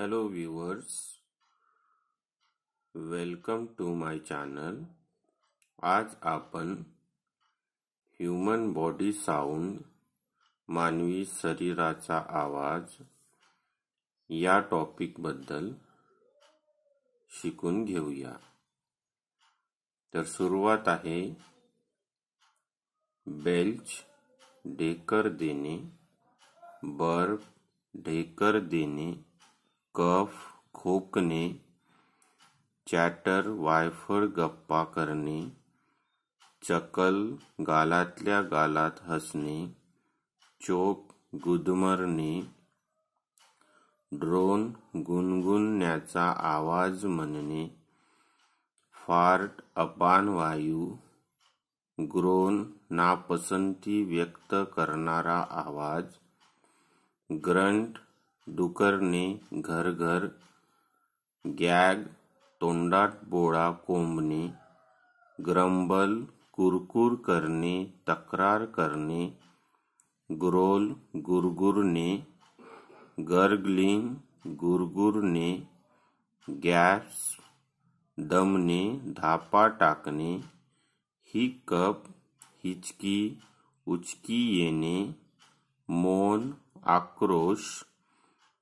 Hello viewers, welcome to my channel. आज आपण human body sound मानवी शरीराचा आवाज या टॉपिक बद्दल शिकून घेऊया। तर सुरुवात आहे बेल्च ढेकर देणे, बर्प ढेकर देणे, कफ खोकणे, चॅटर वायफळ गप्पा करणे, चकल गालातल्या गालात हसणे, चोक गुदमरणे, ड्रोन गुणगुणण्याचा आवाज म्हणणे, फार्ट अपान वायू, ग्रोन नापसंती व्यक्त करणारा आवाज, ग्रंट डुकरणे घरघर, गॅग तोंडात बोळा कोंबणे, ग्रंबल कुरकुर करणे तक्रार करणे, ग्रोल गुरगुरणे, गर्गलिंग गुरगुरणे, गॅस्प दमणे धापा टाकणे, हिकअप हिचकी उचकी येणे, मौन आक्रोश,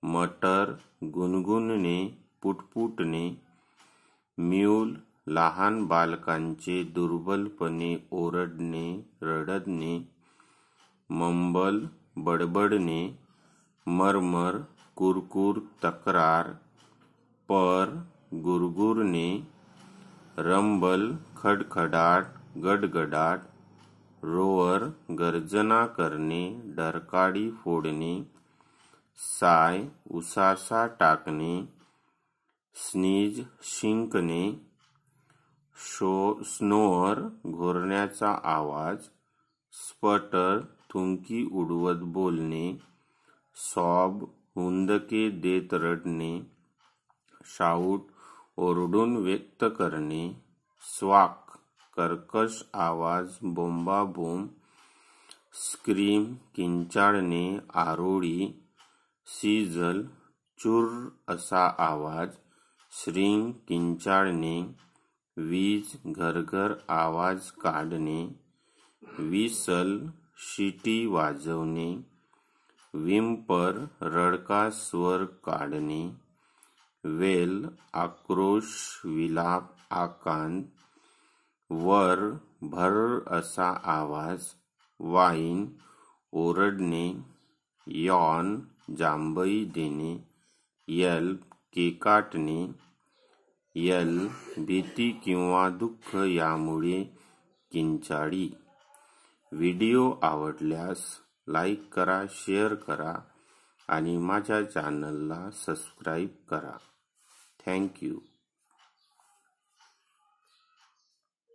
मटर गुणगुणणे पुटपुटणे, म्यूल लहान बालकांचे दुर्बलपणे ओरडणे रडणे, मंबल बडबडणे, मरमर कुरकुर तक्रार, पर गुरगुरणे, रंबल खडखडाट गडगडाट, रोअर गर्जना करणे डरकाळी फोडणे, साय उसासा टाकणे, स्नीज शिंकणे, स्नोअर घोरण्याचा आवाज, स्पटर थुंकी उडवत बोलणे, सॉब हुंदके देत रडणे, शाऊट ओरडून व्यक्त करणे, स्वाक कर्कश आवाज बोंबाबोंब, स्क्रीम किंचाळणे आरोळी, सीझल चुर असा आवाज, श्रिंक किंचाळणे, वीज घरघर आवाज काढणे, विसल शिटी वाजवणे, विंपर रडका स्वर काढणे, वेल आक्रोश विलाप आकांत, वर भर असा आवाज, वाईन ओरडणे, यॉन जांभई देणे, येल्प केकाटणे, यल भीती किंवा दुःख यामुळे किंचाळी। व्हिडिओ आवडल्यास लाईक करा, शेअर करा आणि माझ्या चॅनलला सबस्क्राईब करा। Thank you.